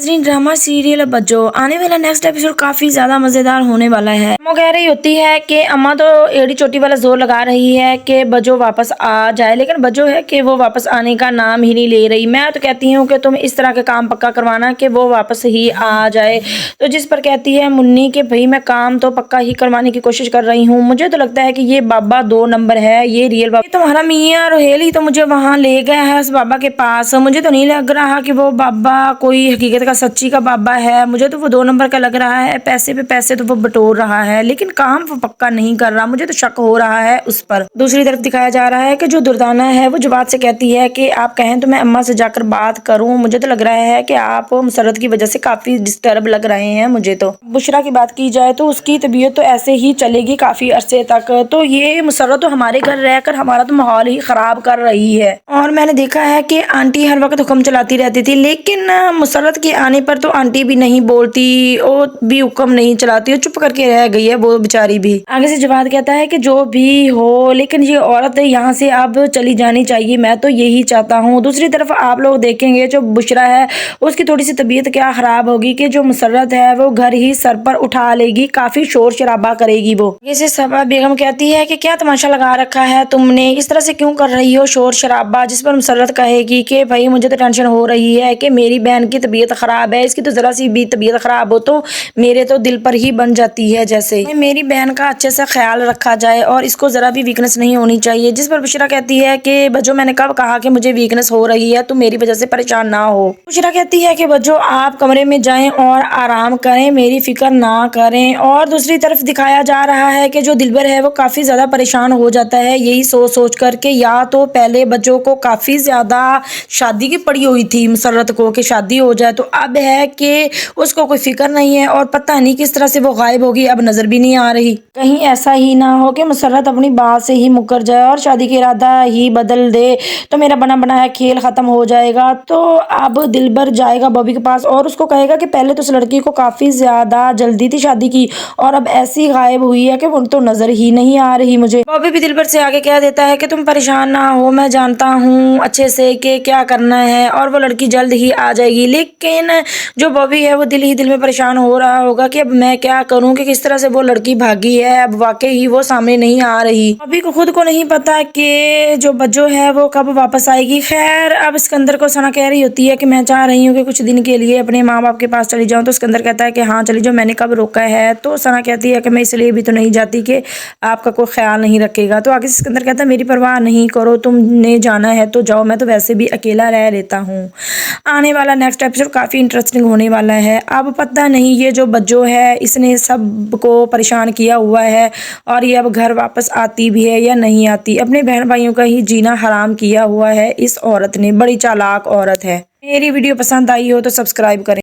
नाज़रीन, drama serial Bajjo आने वाला नेक्स्ट एपिसोड काफी ज्यादा मजेदार होने वाला है। वो कह रही होती है कि अम्मा तो एड़ी चोटी वाला जोर लगा रही है कि बज्जो वापस आ जाए, लेकिन बज्जो है कि वो वापस आने का नाम ही नहीं ले रही। मैं तो कहती हूँ कि तुम इस तरह के काम पक्का करवाना कि वो वापस ही आ जाए। तो जिस पर कहती है मुन्नी कि भाई मैं काम तो पक्का ही करवाने की कोशिश कर रही हूँ, मुझे तो लगता है कि ये बाबा 2 नंबर है, ये रियल बाबा। तुम्हारा मियाँ रोहेल ही तो मुझे वहां ले गया है उस बाबा के पास। मुझे तो नहीं लग रहा कि वो बाबा कोई हकीकत का सच्ची का बाबा है, मुझे तो वो 2 नंबर का लग रहा है। पैसे पे पैसे तो वो बटोर रहा है, लेकिन काम वो पक्का नहीं कर रहा। मुझे तो शक हो रहा है उस पर। दूसरी तरफ दिखाया जा रहा है कि जो दुर्दाना है वो जवाब से कहती है कि आप कहें तो मैं अम्मा से जाकर बात करूं। मुझे तो लग रहा है कि आप मुसर्रत की वजह से काफी डिस्टर्ब लग रहे हैं मुझे। तो बुशरा की बात की जाए तो उसकी तबीयत तो ऐसे ही चलेगी काफी अरसे तक। तो ये मुसर्रत तो हमारे घर रहकर हमारा तो माहौल ही खराब कर रही है। और मैंने देखा है कि आंटी हर वक्त हुक्म चलाती रहती थी, लेकिन मुसर्रत के आने पर तो आंटी भी नहीं बोलती, वो भी हुक्म नहीं चलाती, वो चुप करके रह गई है वो बेचारी भी। आगे से जवाब कहता है कि जो भी हो, लेकिन ये औरत यहाँ से अब चली जानी चाहिए, मैं तो यही चाहता हूँ। दूसरी तरफ आप लोग देखेंगे जो बुशरा है उसकी थोड़ी सी तबीयत क्या खराब होगी कि जो मुसर्रत है वो घर ही सर पर उठा लेगी, काफी शोर शराबा करेगी वो। जैसे सबा बेगम कहती है कि क्या तमाशा लगा रखा है तुमने, इस तरह से क्यों कर रही हो शोर शराबा। जिस पर मुसर्रत कहेगी कि भाई मुझे तो टेंशन हो रही है कि मेरी बहन की तबीयत खराब है, इसकी तो जरा सी भी तबीयत खराब हो तो मेरे तो दिल पर ही बन जाती है। जैसे मेरी बहन का अच्छे से ख्याल रखा जाए और इसको जरा भी वीकनेस नहीं होनी चाहिए। जिस पर बुशरा कहती है कि बज्जो मैंने कब कहा कि मुझे वीकनेस हो रही है, तुम मेरी वजह से परेशान ना हो। बुशरा कहती है कि बज्जो आप कमरे में जाएं और आराम करें, मेरी फिक्र ना करें। और दूसरी तरफ दिखाया जा रहा है कि जो दिलबर है वो काफी ज्यादा परेशान हो जाता है यही सोच सोच करके। या तो पहले बच्चों को काफी ज्यादा शादी की पड़ी हुई थी मुसर्रत को कि शादी हो जाए, तो अब है कि उसको कोई फिक्र नहीं है और पता नहीं किस तरह से वो गायब होगी, अब नजर भी नहीं आ रही। कहीं ऐसा ही ना हो कि मुसर्रत अपनी बात से ही मुकर जाए और शादी का इरादा ही बदल दे, तो मेरा बना बनाया खेल खत्म हो जाएगा। तो अब दिलबर जाएगा बॉबी के पास और उसको कहेगा कि पहले तो उस लड़की को काफी ज्यादा जल्दी थी शादी की और अब ऐसी गायब हुई है कि वो तो नजर ही नहीं आ रही मुझे। बॉबी भी दिलबर से आगे कह देता है कि तुम परेशान ना हो, मैं जानता हूँ अच्छे से कि क्या करना है और वो लड़की जल्द ही आ जाएगी। लेकिन जो बॉबी है वो दिल ही दिल में परेशान हो रहा होगा कि अब मैं क्या करूँ कि किस तरह से वो लड़की भागी है, अब वाकई ही वो सामने नहीं आ रही। बॉबी को खुद को नहीं पता कि जो बज्जो है वो कब वापस आएगी। खैर अब सिकंदर को सना कह रही होती है कि मैं चाह रही हूँ कि कुछ दिन के लिए अपने माँ बाप के पास चली जाऊँ। तो सिकंदर कहता है कि हाँ चली जाओ, मैंने कब रोका है। तो सना कहती है कि मैं इसलिए भी तो नहीं जाती कि आपका कोई ख्याल नहीं रखेगा। तो आगे सिकंदर कहता है मेरी परवाह नहीं करो, तुमने जाना है तो जाओ, मैं तो वैसे भी अकेला रह लेता हूँ। आने वाला नेक्स्ट एपिसोड काफ़ी इंटरेस्टिंग होने वाला है। अब पता नहीं ये जो बज्जो है इसने सबको परेशान किया हुआ है और ये अब घर वापस आती भी है या नहीं आती। अपने बहन भाइयों का ही जीना हराम किया हुआ है इस औरत ने, बड़ी चालाक औरत है। मेरी वीडियो पसंद आई हो तो सब्सक्राइब करें।